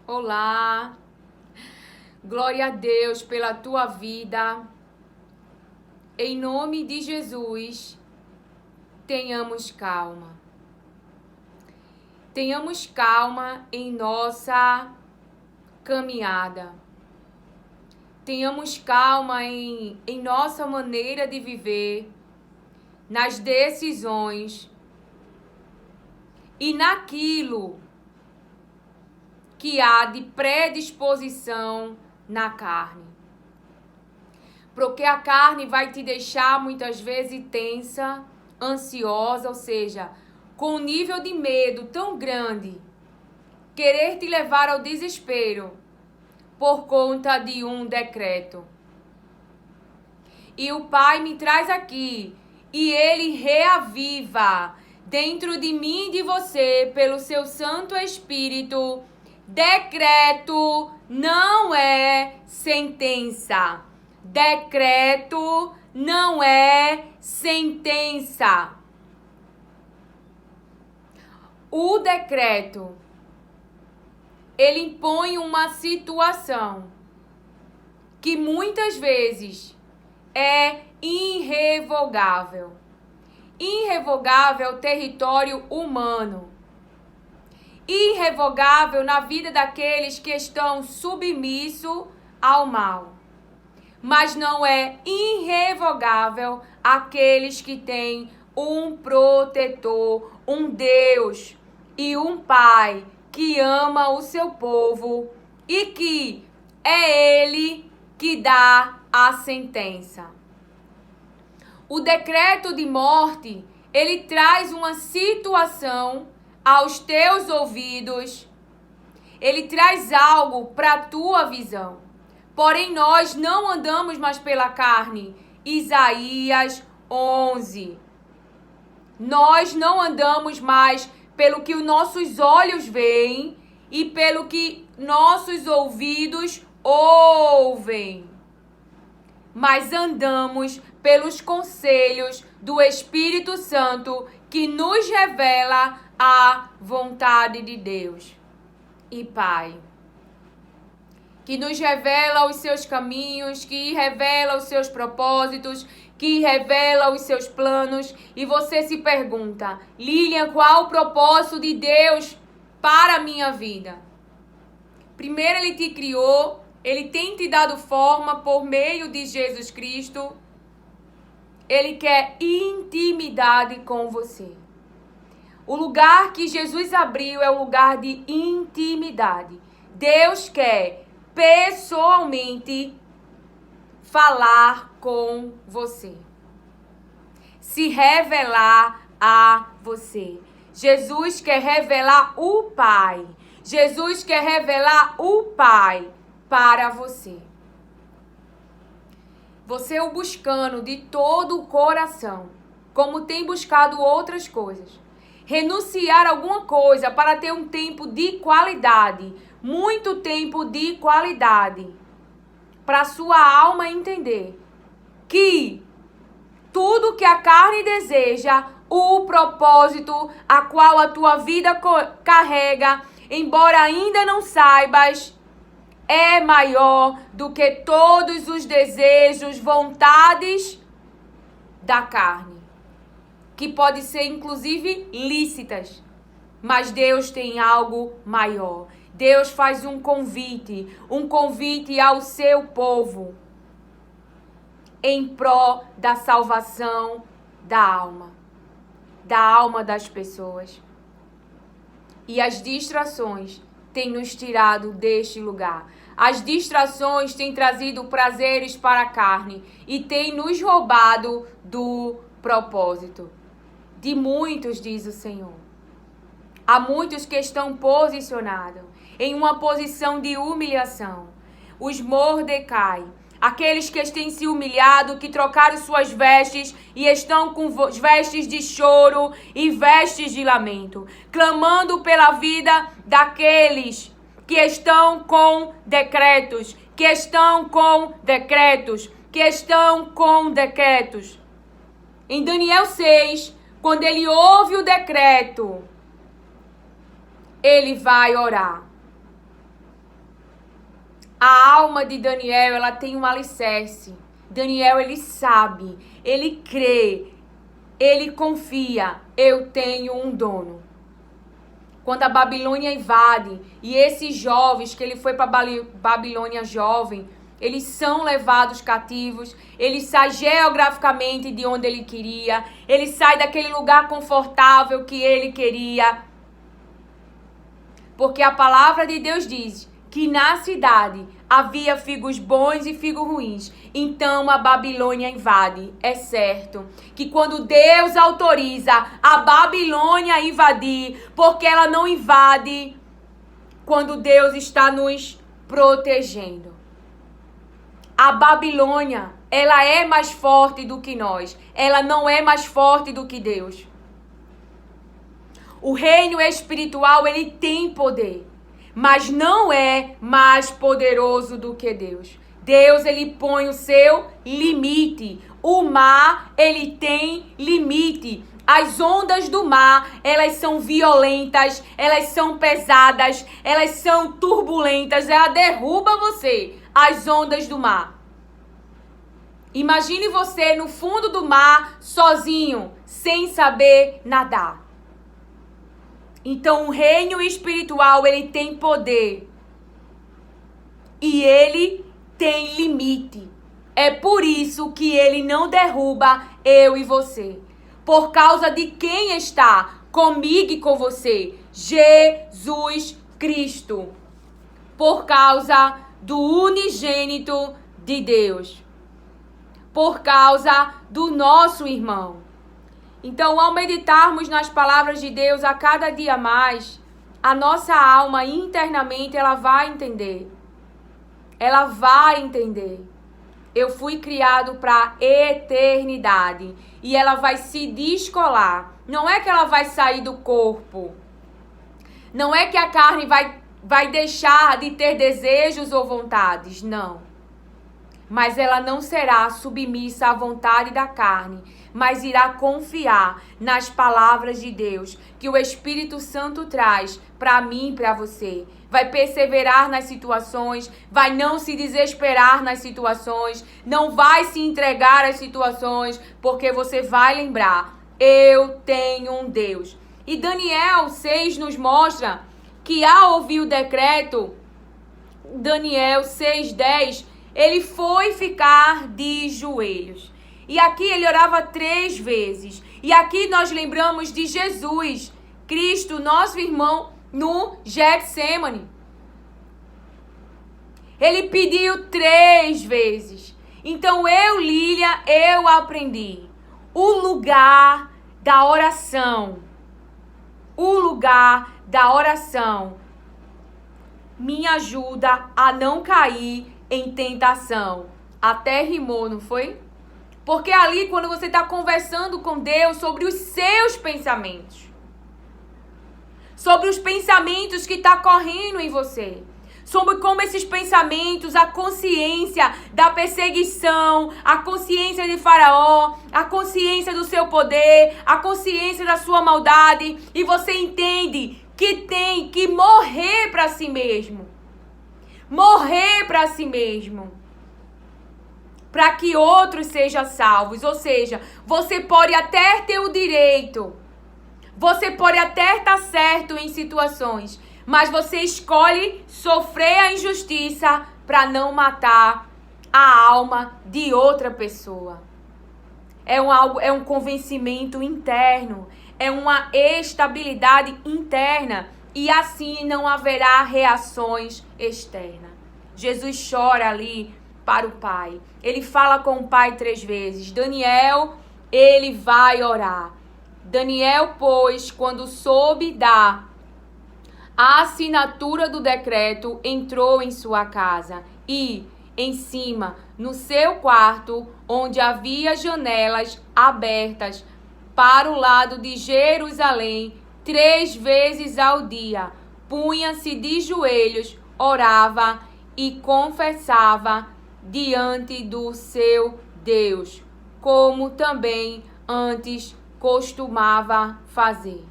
Olá, glória a Deus pela tua vida. Em nome de Jesus, tenhamos calma. Tenhamos calma em nossa caminhada. Tenhamos calma em nossa maneira de viver, nas decisões e naquilo que há de predisposição na carne. Porque a carne vai te deixar muitas vezes tensa, ansiosa, ou seja, com um nível de medo tão grande, querer te levar ao desespero por conta de um decreto. E o Pai me traz aqui e Ele reaviva dentro de mim e de você, pelo seu Santo Espírito. Decreto não é sentença. Decreto não é sentença. O decreto, ele impõe uma situação que muitas vezes é irrevogável. Irrevogável é o território humano. Irrevogável na vida daqueles que estão submissos ao mal. Mas não é irrevogável aqueles que têm um protetor, um Deus e um Pai que ama o seu povo e que é Ele que dá a sentença. O decreto de morte, ele traz uma situação aos teus ouvidos, ele traz algo para a tua visão. Porém, nós não andamos mais pela carne. Isaías 11. Nós não andamos mais pelo que os nossos olhos veem e pelo que nossos ouvidos ouvem. Mas andamos pelos conselhos do Espírito Santo que nos revela a vontade de Deus e Pai. Que nos revela os seus caminhos, que revela os seus propósitos, que revela os seus planos. E você se pergunta, Lilian, qual o propósito de Deus para a minha vida? Primeiro, Ele te criou, Ele tem te dado forma por meio de Jesus Cristo. Ele quer intimidade com você. O lugar que Jesus abriu é o lugar de intimidade. Deus quer pessoalmente falar com você, se revelar a você. Jesus quer revelar o Pai. Jesus quer revelar o Pai para você. Você o buscando de todo o coração, como tem buscado outras coisas. Renunciar a alguma coisa para ter um tempo de qualidade, muito tempo de qualidade, para sua alma entender que tudo que a carne deseja, o propósito a qual a tua vida carrega, embora ainda não saibas, é maior do que todos os desejos, vontades da carne, que pode ser inclusive lícitas, mas Deus tem algo maior. Deus faz um convite ao seu povo em prol da salvação da alma das pessoas. E as distrações têm nos tirado deste lugar. As distrações têm trazido prazeres para a carne e têm nos roubado do propósito. De muitos, diz o Senhor. Há muitos que estão posicionados em uma posição de humilhação. Os Mordecai, aqueles que têm se humilhado, que trocaram suas vestes e estão com vestes de choro e vestes de lamento, clamando pela vida daqueles que estão com decretos, que estão com decretos, que estão com decretos. Em Daniel 6, quando ele ouve o decreto, ele vai orar. A alma de Daniel, ela tem um alicerce. Daniel, ele sabe, ele crê, ele confia. Eu tenho um dono. Quando a Babilônia invade, e esses jovens, que ele foi para Babilônia jovem, eles são levados cativos, ele sai geograficamente de onde ele queria, ele sai daquele lugar confortável que ele queria. Porque a palavra de Deus diz que na cidade havia figos bons e figos ruins. Então a Babilônia invade. É certo que quando Deus autoriza a Babilônia a invadir, porque ela não invade quando Deus está nos protegendo. A Babilônia, ela é mais forte do que nós. Ela não é mais forte do que Deus. O reino espiritual, ele tem poder, mas não é mais poderoso do que Deus. Deus, ele põe o seu limite. O mar, ele tem limite. As ondas do mar, elas são violentas, elas são pesadas, elas são turbulentas, ela derruba você. As ondas do mar. Imagine você no fundo do mar, sozinho, sem saber nadar. Então, o reino espiritual, ele tem poder. E ele tem limite. É por isso que ele não derruba eu e você. Por causa de quem está comigo e com você. Jesus Cristo. Por causa do unigênito de Deus. Por causa do nosso irmão. Então, ao meditarmos nas palavras de Deus a cada dia mais, a nossa alma internamente, ela vai entender. Ela vai entender. Eu fui criado para eternidade. E ela vai se descolar. Não é que ela vai sair do corpo. Não é que a carne vai deixar de ter desejos ou vontades. Não. Mas ela não será submissa à vontade da carne, mas irá confiar nas palavras de Deus, que o Espírito Santo traz para mim e para você. Vai perseverar nas situações, vai não se desesperar nas situações, não vai se entregar às situações, porque você vai lembrar, eu tenho um Deus. E Daniel 6 nos mostra que ao ouvir o decreto, Daniel 6:10, ele foi ficar de joelhos. E aqui ele orava 3 vezes. E aqui nós lembramos de Jesus, Cristo, nosso irmão, no Getsemane. Ele pediu 3 vezes. Então Lília, eu aprendi. O lugar da oração. O lugar da oração me ajuda a não cair em tentação. Até rimou, não foi? Porque ali, quando você está conversando com Deus sobre os seus pensamentos, sobre os pensamentos que estão correndo em você, sobre como esses pensamentos, a consciência da perseguição, a consciência de Faraó, a consciência do seu poder, a consciência da sua maldade, e você entende que tem que morrer para si mesmo. Morrer para si mesmo. Para que outros sejam salvos. Ou seja, você pode até ter o direito. Você pode até estar certo em situações. Mas você escolhe sofrer a injustiça para não matar a alma de outra pessoa. É um convencimento interno. É uma estabilidade interna. E assim não haverá reações externas. Jesus chora ali para o Pai. Ele fala com o Pai 3 vezes. Daniel, ele vai orar. Daniel, pois, quando soube da assinatura do decreto, entrou em sua casa e, em cima, no seu quarto, onde havia janelas abertas para o lado de Jerusalém, 3 vezes ao dia, punha-se de joelhos, orava e confessava diante do seu Deus, como também antes costumava fazer.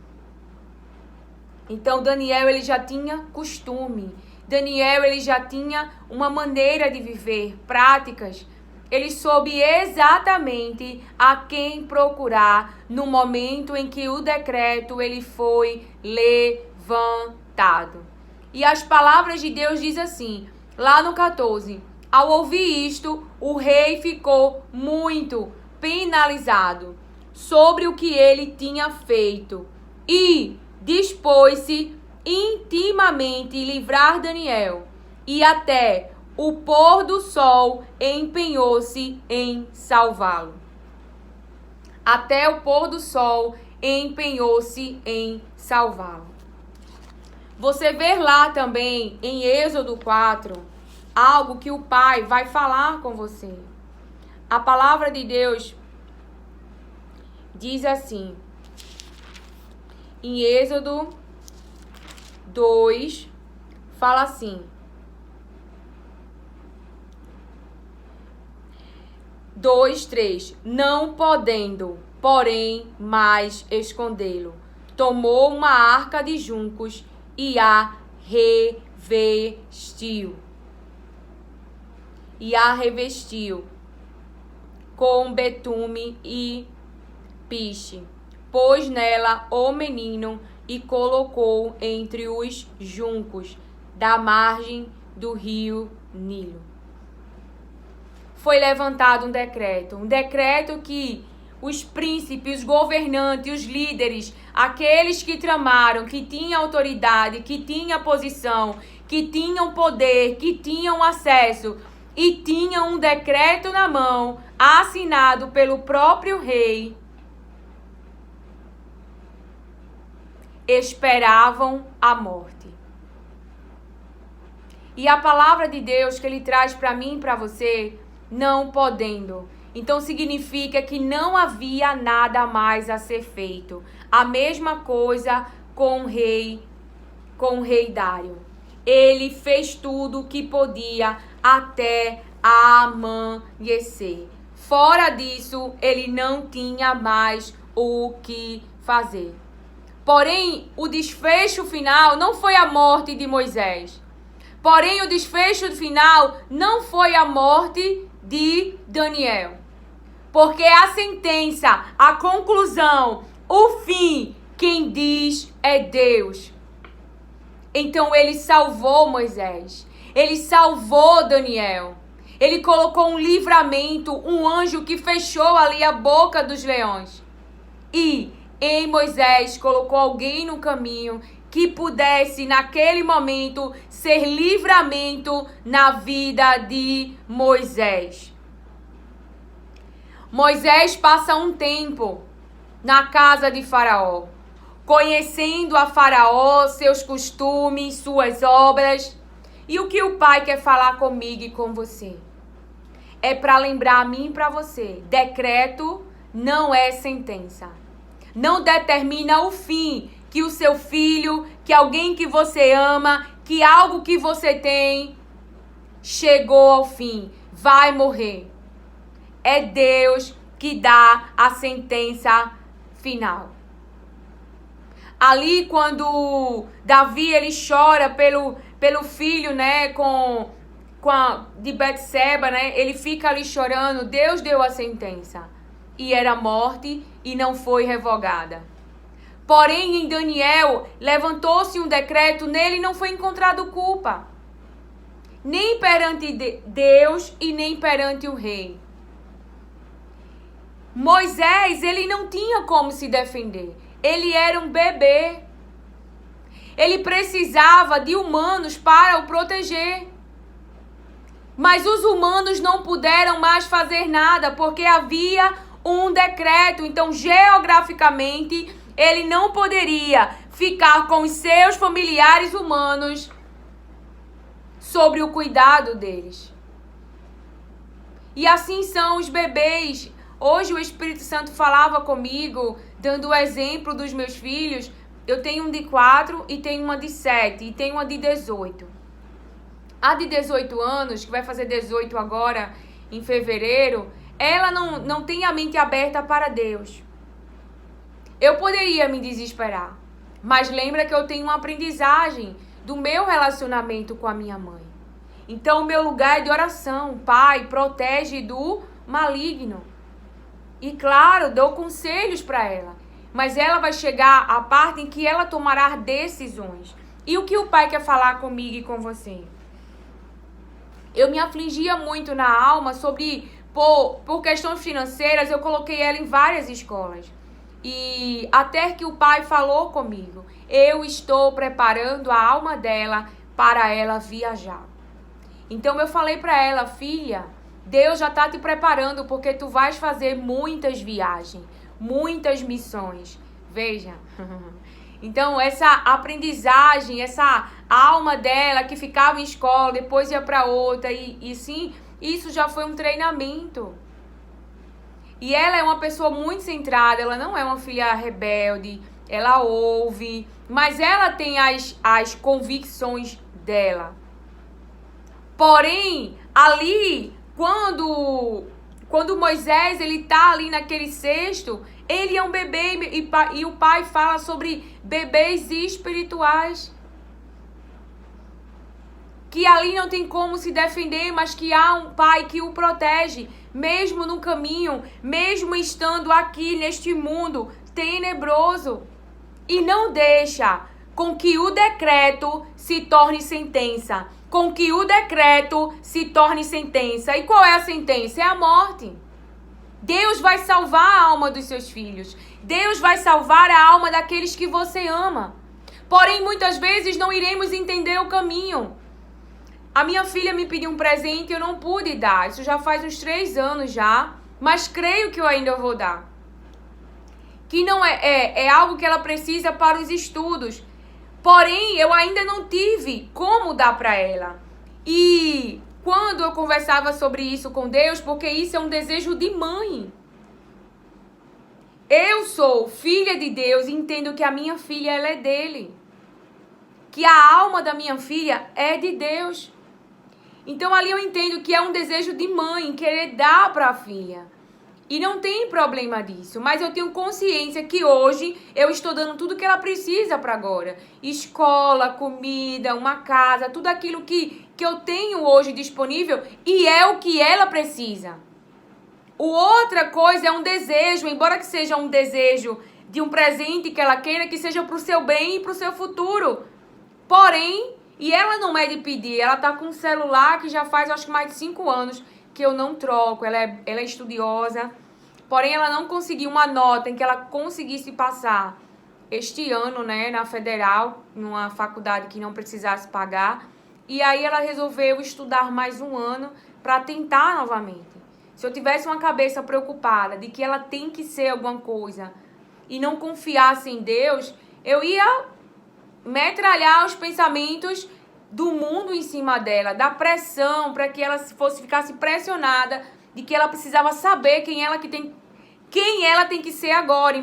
Então Daniel, ele já tinha costume Daniel, ele já tinha uma maneira de viver, práticas. Ele soube exatamente a quem procurar no momento em que o decreto ele foi levantado. E as palavras de Deus dizem assim, lá no 14, ao ouvir isto, o rei ficou muito penalizado sobre o que ele tinha feito e dispôs-se intimamente livrar Daniel, e até o pôr do sol empenhou-se em salvá-lo. Até o pôr do sol empenhou-se em salvá-lo. Você vê lá também em Êxodo 4, algo que o Pai vai falar com você. A palavra de Deus diz assim, em Êxodo 2, fala assim, 2:3, não podendo, porém, mais escondê-lo, tomou uma arca de juncos e a revestiu. Com betume e piche, pôs nela o menino e colocou entre os juncos da margem do rio Nilo. Foi levantado um decreto que os príncipes, os governantes, os líderes, aqueles que tramaram, que tinham autoridade, que tinham posição, que tinham poder, que tinham acesso e tinham um decreto na mão, assinado pelo próprio rei, esperavam a morte. E a palavra de Deus que ele traz para mim e para você, não podendo. Então significa que não havia nada mais a ser feito. A mesma coisa com o rei Dário. Ele fez tudo o que podia até amanhecer. Fora disso, ele não tinha mais o que fazer. Porém, o desfecho final não foi a morte de Moisés. Porém, o desfecho final não foi a morte de Daniel. Porque a sentença, a conclusão, o fim, quem diz é Deus. Então ele salvou Moisés. Ele salvou Daniel. Ele colocou um livramento, um anjo que fechou ali a boca dos leões. E em Moisés colocou alguém no caminho que pudesse, naquele momento, ser livramento na vida de Moisés. Moisés passa um tempo na casa de Faraó, conhecendo a Faraó, seus costumes, suas obras. E o que o Pai quer falar comigo e com você? É para lembrar a mim e para você, decreto não é sentença. Não determina o fim que o seu filho, que alguém que você ama, que algo que você tem, chegou ao fim, vai morrer. É Deus que dá a sentença final. Ali quando Davi ele chora pelo filho, né, de Betseba, né, ele fica ali chorando, Deus deu a sentença. E era morte e não foi revogada. Porém, em Daniel, levantou-se um decreto, nele não foi encontrado culpa. Nem perante Deus e nem perante o rei. Moisés, ele não tinha como se defender. Ele era um bebê. Ele precisava de humanos para o proteger. Mas os humanos não puderam mais fazer nada, porque havia um decreto. Então, geograficamente, ele não poderia ficar com os seus familiares humanos sobre o cuidado deles. E assim são os bebês. Hoje o Espírito Santo falava comigo, dando o exemplo dos meus filhos. Eu tenho um de 4 e tenho uma de 7 e tenho uma de 18. A de 18 anos, que vai fazer 18 agora em fevereiro, ela não tem a mente aberta para Deus. Eu poderia me desesperar, mas lembra que eu tenho uma aprendizagem do meu relacionamento com a minha mãe. Então, o meu lugar é de oração. Pai, protege do maligno. E, claro, dou conselhos para ela. Mas ela vai chegar à parte em que ela tomará decisões. E o que o pai quer falar comigo e com você? Eu me afligia muito na alma sobre... Por questões financeiras, eu coloquei ela em várias escolas. E até que o pai falou comigo, eu estou preparando a alma dela para ela viajar. Então eu falei para ela, filha, Deus já está te preparando porque tu vais fazer muitas viagens, muitas missões. Veja. Então essa aprendizagem, essa alma dela que ficava em escola, depois ia para outra e sim... Isso já foi um treinamento. E ela é uma pessoa muito centrada, ela não é uma filha rebelde, ela ouve, mas ela tem as convicções dela. Porém, ali, quando Moisés ele tá ali naquele cesto, ele é um bebê e o pai fala sobre bebês espirituais. Que ali não tem como se defender, mas que há um pai que o protege, mesmo no caminho, mesmo estando aqui neste mundo tenebroso. E não deixa com que o decreto se torne sentença. Com que o decreto se torne sentença. E qual é a sentença? É a morte. Deus vai salvar a alma dos seus filhos. Deus vai salvar a alma daqueles que você ama. Porém, muitas vezes não iremos entender o caminho. A minha filha me pediu um presente e eu não pude dar. Isso já faz uns 3 anos já. Mas creio que eu ainda vou dar. Que não é algo que ela precisa para os estudos. Porém, eu ainda não tive como dar para ela. E quando eu conversava sobre isso com Deus, porque isso é um desejo de mãe. Eu sou filha de Deus e entendo que a minha filha ela é dele. Que a alma da minha filha é de Deus. Então ali eu entendo que é um desejo de mãe, querer dar para a filha. E não tem problema disso, mas eu tenho consciência que hoje eu estou dando tudo que ela precisa para agora. Escola, comida, uma casa, tudo aquilo que eu tenho hoje disponível e é o que ela precisa. Outra coisa é um desejo, embora que seja um desejo de um presente que ela queira, que seja para o seu bem e para o seu futuro. Porém... E ela não é de pedir, ela tá com um celular que já faz, acho que mais de 5 anos que eu não troco. Ela é estudiosa, porém ela não conseguiu uma nota em que ela conseguisse passar este ano, né, na federal, numa faculdade que não precisasse pagar. E aí ela resolveu estudar mais um ano para tentar novamente. Se eu tivesse uma cabeça preocupada de que ela tem que ser alguma coisa e não confiasse em Deus, eu ia... metralhar os pensamentos do mundo em cima dela, da pressão, para que ela ficasse pressionada de que ela precisava saber quem ela tem que ser agora,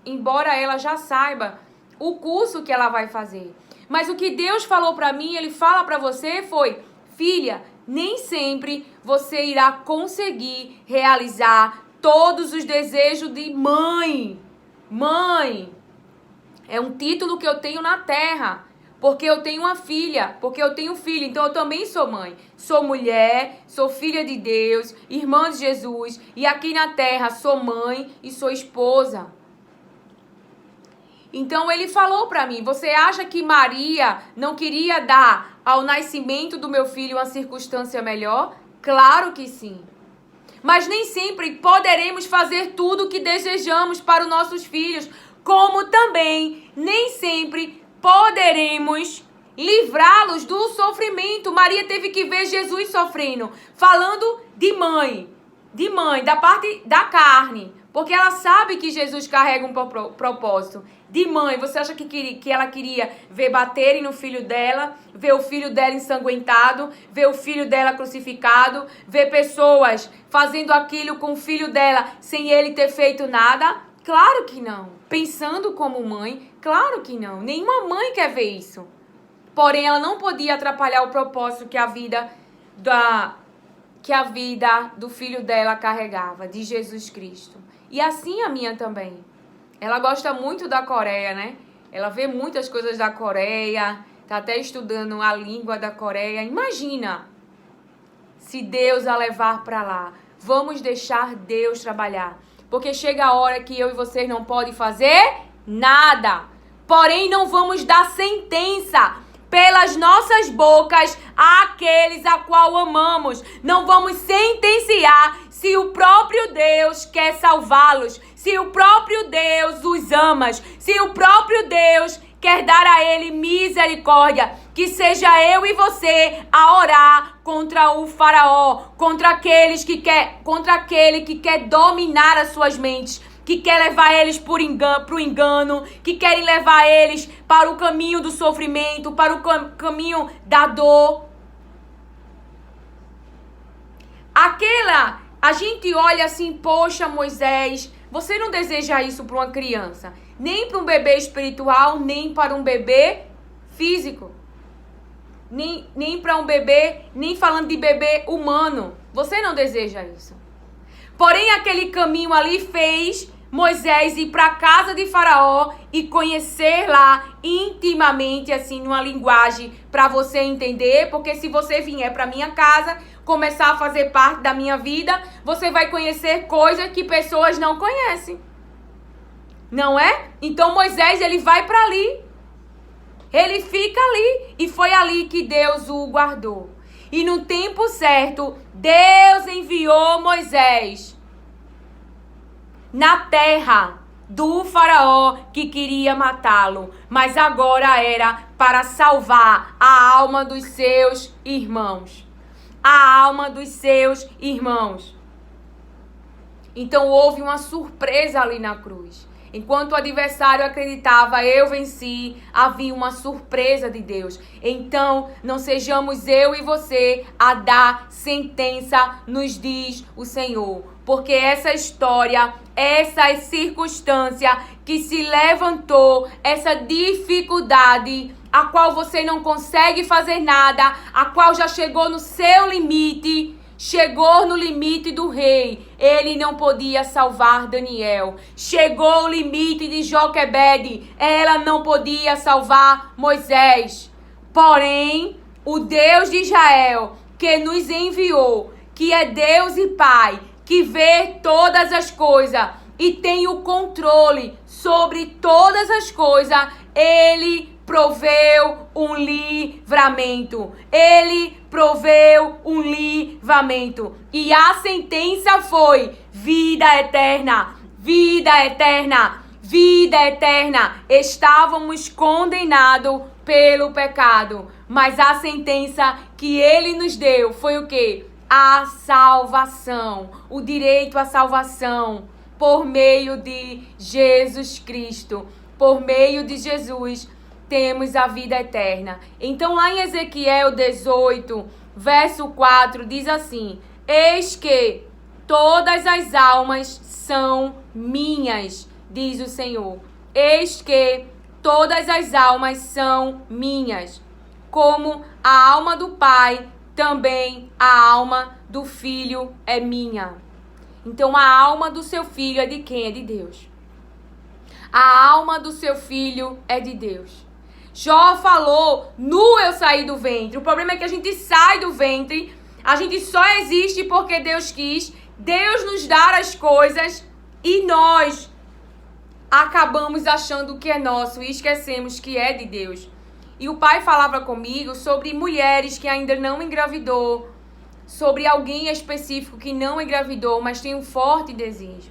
embora ela já saiba o curso que ela vai fazer. Mas o que Deus falou para mim, Ele fala para você foi, filha, nem sempre você irá conseguir realizar todos os desejos de mãe. Mãe. É um título que eu tenho na terra, porque eu tenho uma filha, porque eu tenho filho, então eu também sou mãe. Sou mulher, sou filha de Deus, irmã de Jesus, e aqui na terra sou mãe e sou esposa. Então ele falou para mim, você acha que Maria não queria dar ao nascimento do meu filho uma circunstância melhor? Claro que sim. Mas nem sempre poderemos fazer tudo o que desejamos para os nossos filhos, como também nem sempre poderemos livrá-los do sofrimento. Maria teve que ver Jesus sofrendo, falando de mãe, da parte da carne, porque ela sabe que Jesus carrega um propósito. De mãe, você acha que ela queria ver baterem no filho dela, ver o filho dela ensanguentado, ver o filho dela crucificado, ver pessoas fazendo aquilo com o filho dela sem ele ter feito nada? Claro que não. Pensando como mãe, claro que não. Nenhuma mãe quer ver isso. Porém, ela não podia atrapalhar o propósito que a vida do filho dela carregava, de Jesus Cristo. E assim a minha também. Ela gosta muito da Coreia, né? Ela vê muitas coisas da Coreia, está até estudando a língua da Coreia. Imagina se Deus a levar para lá. Vamos deixar Deus trabalhar. Porque chega a hora que eu e vocês não podem fazer nada. Porém, não vamos dar sentença pelas nossas bocas àqueles a qual amamos. Não vamos sentenciar se o próprio Deus quer salvá-los, se o próprio Deus os ama, se o próprio Deus quer dar a ele misericórdia. Que seja eu e você a orar contra o faraó, contra aquele que quer dominar as suas mentes, que quer levar eles para o engano, que querem levar eles para o caminho do sofrimento, para o caminho da dor. A gente olha assim, poxa, Moisés, você não deseja isso para uma criança, nem para um bebê espiritual, nem para um bebê físico, nem para um bebê, nem falando de bebê humano. Você não deseja isso. Porém, aquele caminho ali fez Moisés ir para a casa de Faraó e conhecer lá intimamente, assim, numa linguagem para você entender, porque se você vier para minha casa, começar a fazer parte da minha vida, você vai conhecer coisas que pessoas não conhecem. Não é? Então Moisés, ele vai para ali. Ele fica ali. E foi ali que Deus o guardou. E no tempo certo, Deus enviou Moisés na terra do faraó que queria matá-lo. Mas agora era para salvar a alma dos seus irmãos. A alma dos seus irmãos. Então houve uma surpresa ali na cruz. Enquanto o adversário acreditava, eu venci, havia uma surpresa de Deus. Então, não sejamos eu e você a dar sentença, nos diz o Senhor. Porque essa história, essa circunstância que se levantou, essa dificuldade, a qual você não consegue fazer nada, a qual já chegou no seu limite, chegou no limite do rei. Ele não podia salvar Daniel. Chegou o limite de Joquebede. Ela não podia salvar Moisés. Porém, o Deus de Israel, que nos enviou, que é Deus e Pai, que vê todas as coisas e tem o controle sobre todas as coisas, Ele proveu um livramento. Ele proveu um livramento. E a sentença foi vida eterna, vida eterna, vida eterna. Estávamos condenados pelo pecado, mas a sentença que ele nos deu foi o quê? A salvação, o direito à salvação por meio de Jesus Cristo. Por meio de Jesus temos a vida eterna. Então lá em Ezequiel 18, verso 4, diz assim: eis que todas as almas são minhas, diz o Senhor. Eis que todas as almas são minhas, como a alma do Pai, também a alma do Filho é minha. Então a alma do seu filho é de quem? É de Deus. A alma do seu filho é de Deus. Jó falou, nu eu saí do ventre. O problema é que a gente sai do ventre, a gente só existe porque Deus quis, Deus nos dar as coisas e nós acabamos achando que é nosso e esquecemos que é de Deus. E o pai falava comigo sobre mulheres que ainda não engravidou, sobre alguém específico que não engravidou, mas tem um forte desejo.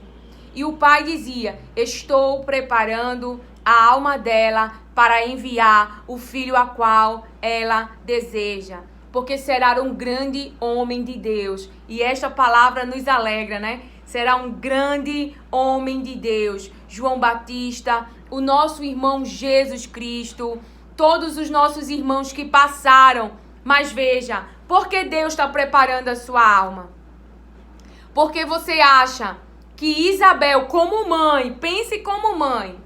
E o pai dizia, estou preparando a alma dela para enviar o filho a qual ela deseja, porque será um grande homem de Deus. E esta palavra nos alegra, né? Será um grande homem de Deus. João Batista, o nosso irmão Jesus Cristo, todos os nossos irmãos que passaram. Mas veja, por que Deus está preparando a sua alma? Porque você acha que Isabel, como mãe, pense como mãe,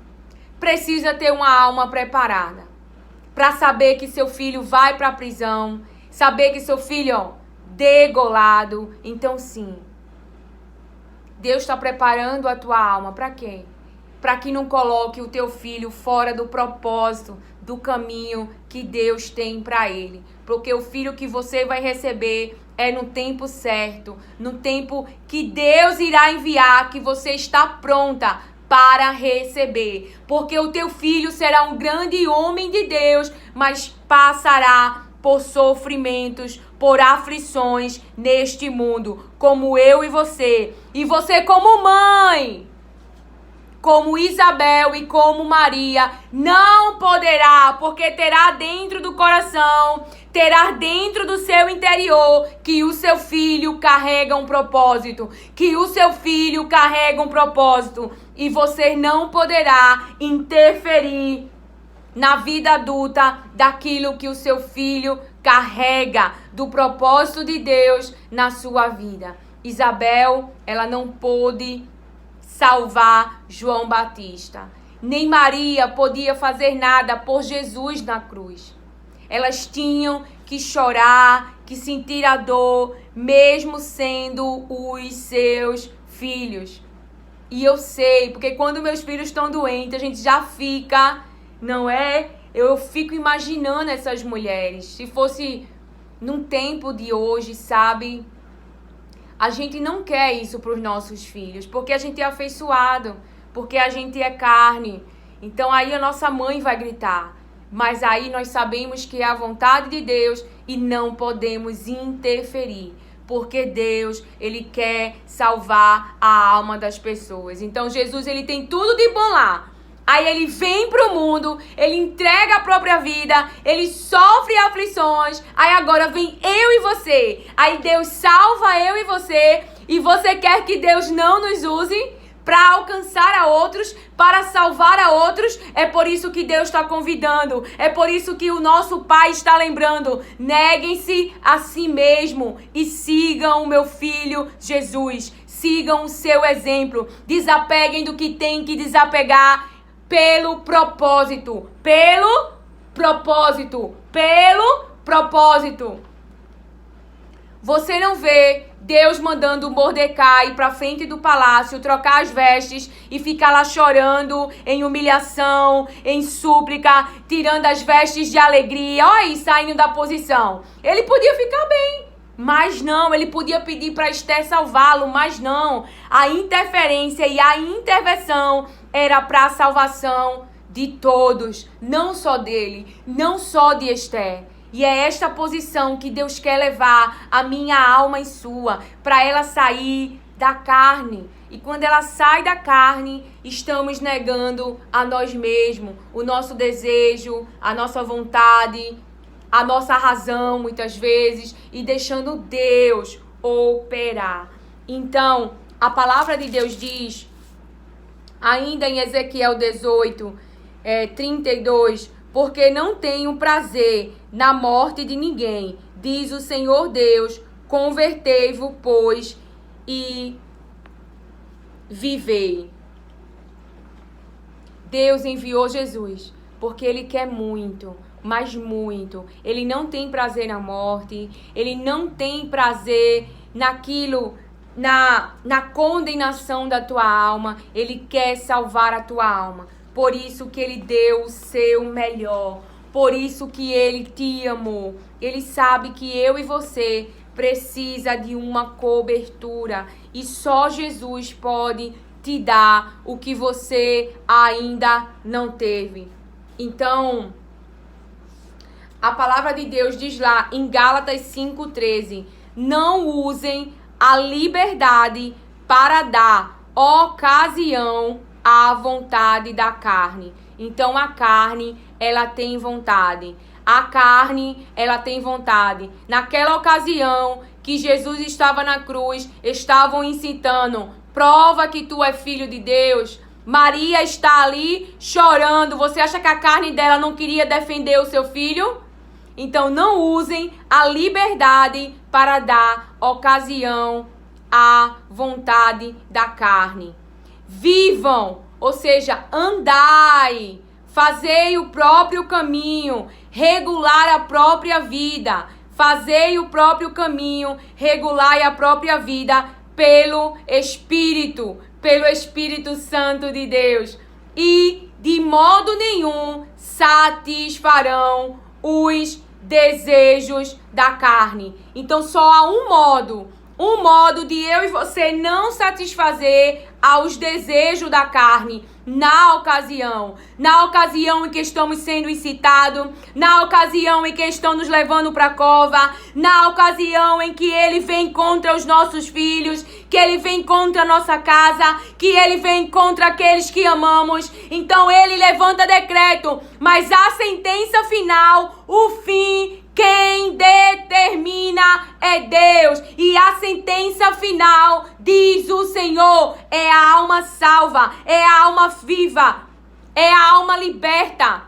precisa ter uma alma preparada para saber que seu filho vai para a prisão, saber que seu filho, degolado. Então sim, Deus está preparando a tua alma para quê? para que não coloque o teu filho fora do propósito, do caminho que Deus tem para ele. Porque o filho que você vai receber é no tempo certo, no tempo que Deus irá enviar, que você está pronta para receber. Porque o teu filho será um grande homem de Deus, mas passará por sofrimentos, por aflições neste mundo, como eu e você. E você como mãe, como Isabel e como Maria, não poderá, porque terá dentro do coração, terá dentro do seu interior que o seu filho carrega um propósito, que o seu filho carrega um propósito, e você não poderá interferir na vida adulta daquilo que o seu filho carrega, do propósito de Deus na sua vida. Isabel, ela não pôde salvar João Batista. Nem Maria podia fazer nada por Jesus na cruz. Elas tinham que chorar, que sentir a dor, mesmo sendo os seus filhos. E eu sei, porque quando meus filhos estão doentes, a gente já fica, não é? Eu fico imaginando essas mulheres. Se fosse num tempo de hoje, sabe? A gente não quer isso para os nossos filhos, porque a gente é afeiçoado, porque a gente é carne. Então aí a nossa mãe vai gritar. Mas aí nós sabemos que é a vontade de Deus e não podemos interferir. Porque Deus, Ele quer salvar a alma das pessoas. Então Jesus, Ele tem tudo de bom lá. Aí Ele vem pro mundo, Ele entrega a própria vida, Ele sofre aflições. Aí agora vem eu e você. Aí Deus salva eu e você quer que Deus não nos use para alcançar a outros, para salvar a outros. É por isso que Deus está convidando. É por isso que o nosso Pai está lembrando. Neguem-se a si mesmo e sigam o meu Filho Jesus. Sigam o seu exemplo. Desapeguem do que tem que desapegar pelo propósito. Pelo propósito. Pelo propósito. Você não vê Deus mandando Mordecai para frente do palácio, trocar as vestes e ficar lá chorando em humilhação, em súplica, tirando as vestes de alegria, olha aí, saindo da posição. Ele podia ficar bem, mas não. Ele podia pedir para Esther salvá-lo, mas não. A interferência e a intervenção era para a salvação de todos, não só dele, não só de Esther. E é esta posição que Deus quer levar a minha alma e sua, para ela sair da carne. E quando ela sai da carne, estamos negando a nós mesmos, o nosso desejo, a nossa vontade, a nossa razão, muitas vezes, e deixando Deus operar. Então, a palavra de Deus diz, ainda em Ezequiel 18, 32, porque não tenho prazer na morte de ninguém, diz o Senhor Deus, convertei-vos, pois, e vivei. Deus enviou Jesus, porque Ele quer muito, mas muito. Ele não tem prazer na morte, Ele não tem prazer naquilo, na condenação da tua alma. Ele quer salvar a tua alma. Por isso que Ele deu o seu melhor. Por isso que Ele te amou. Ele sabe que eu e você precisa de uma cobertura. E só Jesus pode te dar o que você ainda não teve. Então, a palavra de Deus diz lá em Gálatas 5,13: não usem a liberdade para dar ocasião à vontade da carne. Então a carne, ela tem vontade. A carne, ela tem vontade. Naquela ocasião que Jesus estava na cruz, estavam incitando: prova que tu é filho de Deus. Maria está ali chorando. Você acha que a carne dela não queria defender o seu filho? Então não usem a liberdade para dar ocasião à vontade da carne. Vivam, ou seja, andai, fazei o próprio caminho, regular a própria vida. Fazei o próprio caminho, regulai a própria vida pelo Espírito Santo de Deus. e de modo nenhum satisfarão os desejos da carne. Então só há um modo de eu e você não satisfazer aos desejos da carne na ocasião em que estamos sendo incitados, na ocasião em que estão nos levando para a cova, na ocasião em que ele vem contra os nossos filhos, que ele vem contra a nossa casa, que ele vem contra aqueles que amamos. Então ele levanta decreto, mas a sentença final, o fim, quem determina é Deus. E a sentença final, diz o Senhor, é a alma salva, é a alma viva, é a alma liberta.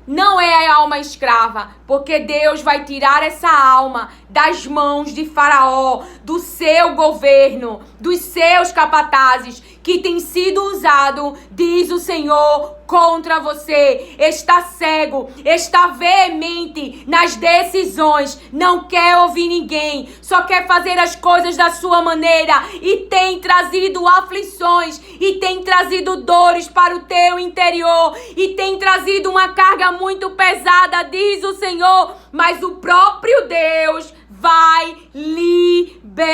Não é a alma escrava, porque Deus vai tirar essa alma das mãos de Faraó, do seu governo, dos seus capatazes, que tem sido usado, diz o Senhor, contra você. Está cego, está veemente nas decisões, não quer ouvir ninguém, só quer fazer as coisas da sua maneira e tem trazido aflições e tem trazido dores para o teu interior e tem trazido uma carga muito pesada, diz o Senhor, mas o próprio Deus vai libertar,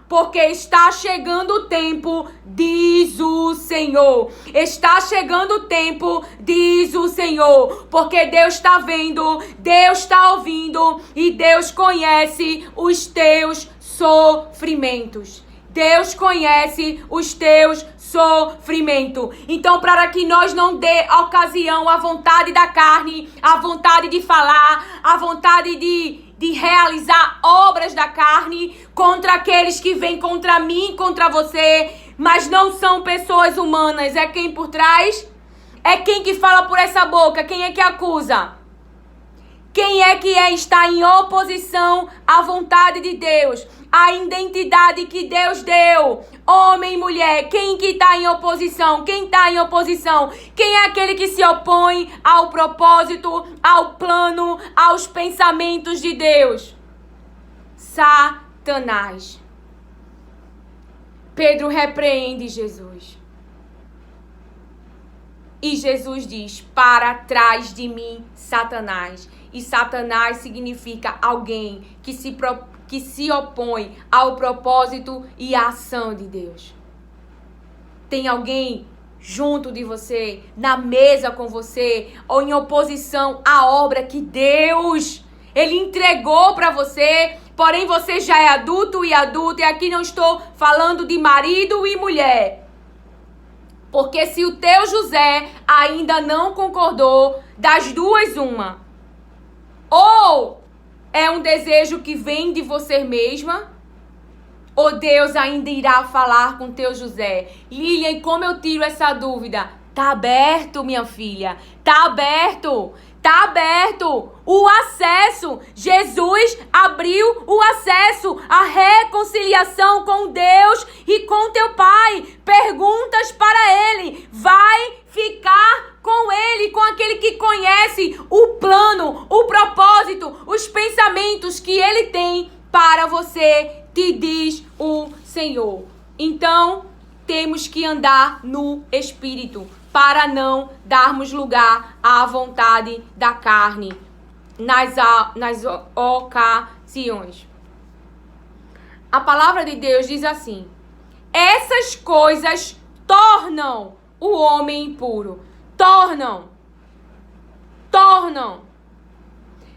porque está chegando o tempo, diz o Senhor. Está chegando o tempo, diz o Senhor, porque Deus está vendo, Deus está ouvindo e Deus conhece os teus sofrimentos. Deus conhece os teus sofrimentos. Então, para que nós não dê ocasião à vontade da carne, à vontade de falar, à vontade de realizar obras da carne contra aqueles que vêm contra mim, contra você, mas não são pessoas humanas. É quem por trás? É quem que fala por essa boca? Quem é que acusa? Quem é que está em oposição à vontade de Deus? A identidade que Deus deu, homem e mulher, quem que está em oposição? Quem está em oposição? Quem é aquele que se opõe ao propósito, ao plano, aos pensamentos de Deus? Satanás. Pedro repreende Jesus. E Jesus diz, para trás de mim, Satanás. E Satanás significa alguém que se opõe ao propósito e à ação de Deus. Tem alguém junto de você, na mesa com você, ou em oposição à obra que Deus, Ele entregou para você, porém você já é adulto e adulta, e aqui não estou falando de marido e mulher. Porque se o teu José ainda não concordou, das duas uma. Ou é um desejo que vem de você mesma, ou Deus ainda irá falar com teu José. Lilian, como eu tiro essa dúvida? Tá aberto, minha filha. Tá aberto. Tá aberto o acesso. Jesus abriu o acesso, a reconciliação com Deus e com teu Pai. Perguntas para Ele. Vai ficar com Ele, com aquele que conhece o plano, o propósito, os pensamentos que Ele tem para você, te diz o Senhor. Então, temos que andar no Espírito, para não darmos lugar à vontade da carne nas ocasiões. A palavra de Deus diz assim: essas coisas tornam o homem impuro. Tornam.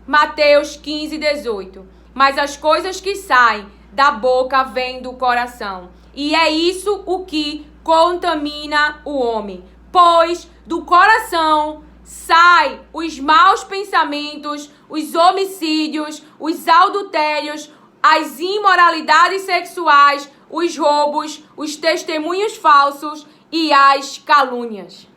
Mateus 15:18. Mas as coisas que saem da boca vêm do coração. E é isso o que contamina o homem. Pois do coração saem os maus pensamentos, os homicídios, os adultérios, as imoralidades sexuais, os roubos, os testemunhos falsos e as calúnias.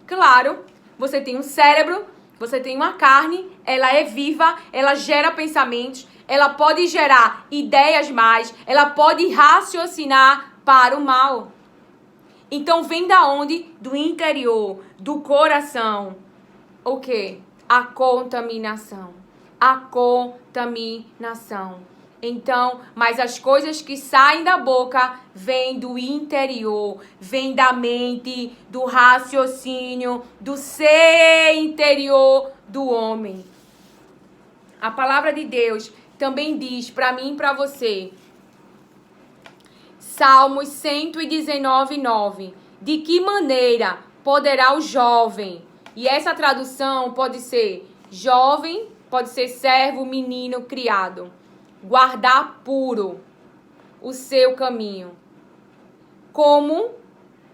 Claro, você tem um cérebro, você tem uma carne, ela é viva, ela gera pensamentos, ela pode gerar ideias más, ela pode raciocinar para o mal. Então vem da onde? Do interior, do coração. O quê? A contaminação. A contaminação. Então, mas as coisas que saem da boca vêm do interior, vêm da mente, do raciocínio, do ser interior do homem. A palavra de Deus também diz para mim e para você, Salmos 119:9, de que maneira poderá o jovem, e essa tradução pode ser jovem, pode ser servo, menino, criado, guardar puro o seu caminho. Como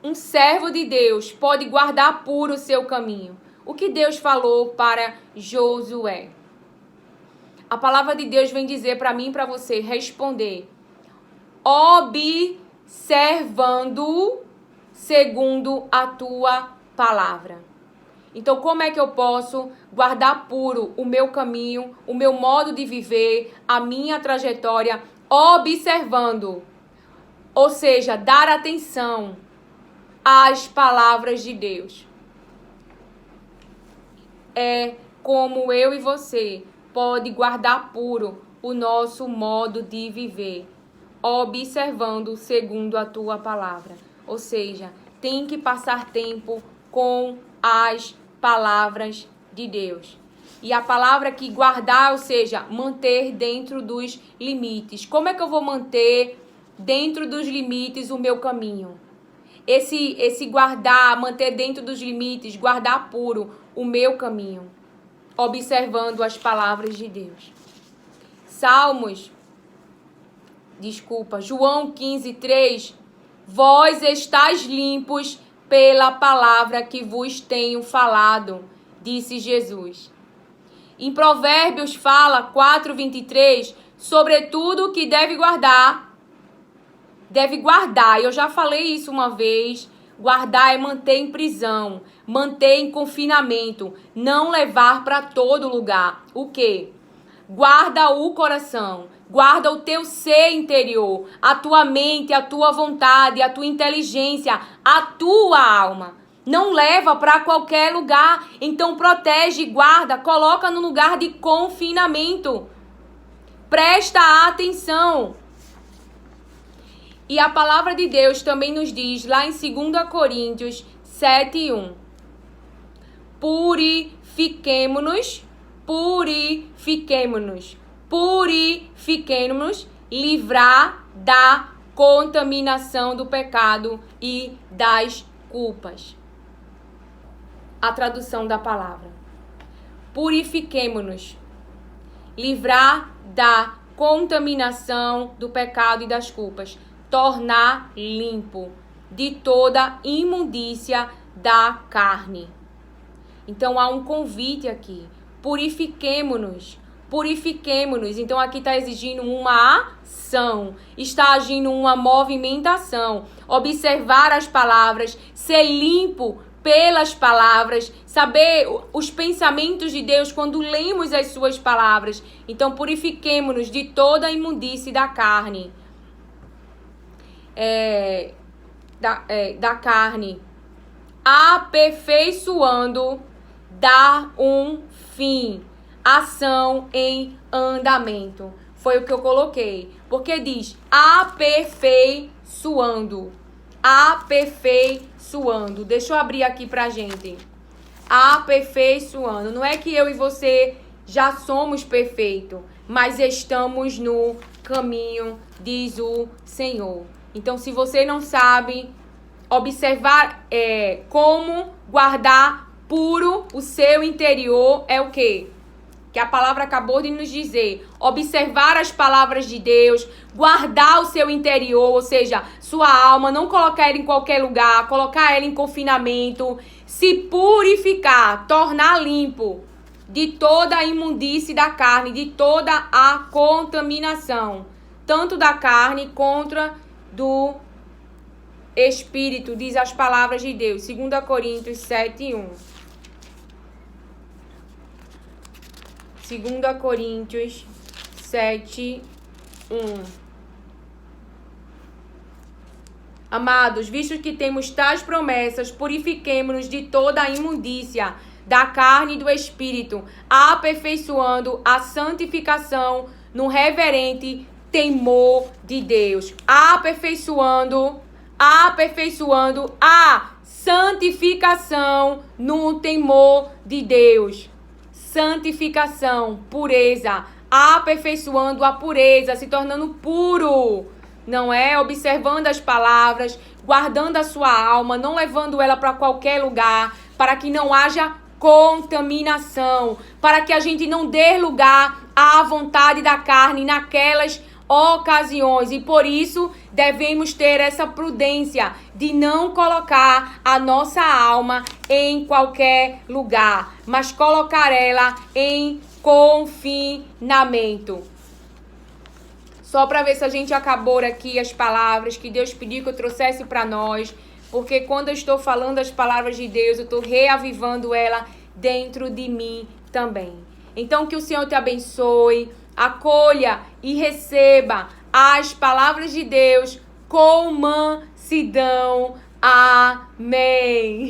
um servo de Deus pode guardar puro o seu caminho? O que Deus falou para Josué? A palavra de Deus vem dizer para mim e para você responder: observando segundo a tua palavra. Então, como é que eu posso guardar puro o meu caminho, o meu modo de viver, a minha trajetória, observando? Ou seja, dar atenção às palavras de Deus. É como eu e você pode guardar puro o nosso modo de viver, observando segundo a tua palavra. Ou seja, tem que passar tempo com as palavras de Deus. E a palavra que guardar, ou seja, manter dentro dos limites. Como é que eu vou manter dentro dos limites o meu caminho? Esse guardar, manter dentro dos limites, guardar puro o meu caminho, observando as palavras de Deus. João 15:3, vós estáis limpos pela palavra que vos tenho falado, disse Jesus. Em Provérbios fala 4:23, sobretudo que deve guardar, eu já falei isso uma vez, guardar é manter em prisão, manter em confinamento, não levar para todo lugar. O quê? Guarda o coração, guarda o teu ser interior, a tua mente, a tua vontade, a tua inteligência, a tua alma. Não leva para qualquer lugar, então protege, guarda, coloca no lugar de confinamento. Presta atenção. E a palavra de Deus também nos diz lá em 2 Coríntios 7:1. Purifiquemo-nos, livrar da contaminação do pecado e das culpas. A tradução da palavra. Purifiquemo-nos, livrar da contaminação do pecado e das culpas. Tornar limpo de toda imundícia da carne. Então há um convite aqui. Purifiquemo-nos. Então aqui está exigindo uma ação. Está agindo uma movimentação. Observar as palavras. Ser limpo pelas palavras. Saber os pensamentos de Deus quando lemos as suas palavras. Então purifiquemo-nos de toda a imundície da carne. Da carne, aperfeiçoando, dar um fim, ação em andamento. Foi o que eu coloquei, porque diz aperfeiçoando. Deixa eu abrir aqui pra gente. Aperfeiçoando. Não é que eu e você já somos perfeitos, mas estamos no caminho, diz o Senhor. Então, se você não sabe observar como guardar puro o seu interior, é o quê? Que a palavra acabou de nos dizer. Observar as palavras de Deus, guardar o seu interior, ou seja, sua alma, não colocar ela em qualquer lugar, colocar ela em confinamento, se purificar, tornar limpo de toda a imundície da carne, de toda a contaminação, tanto da carne contra do Espírito, diz as palavras de Deus. 2 Coríntios 7:1. 2 Coríntios 7:1. Amados, visto que temos tais promessas, purifiquemo-nos de toda a imundícia da carne e do Espírito, aperfeiçoando a santificação no reverente temor de Deus. Aperfeiçoando a santificação no temor de Deus. Santificação, pureza, aperfeiçoando a pureza, se tornando puro, não é? Observando as palavras, guardando a sua alma, não levando ela para qualquer lugar, para que não haja contaminação, para que a gente não dê lugar à vontade da carne naquelas ocasiões, e por isso devemos ter essa prudência de não colocar a nossa alma em qualquer lugar, mas colocar ela em confinamento. Só para ver se a gente acabou aqui as palavras que Deus pediu que eu trouxesse para nós, porque quando eu estou falando as palavras de Deus, eu estou reavivando ela dentro de mim também. Então que o Senhor te abençoe, acolha e receba as palavras de Deus com mansidão. Amém.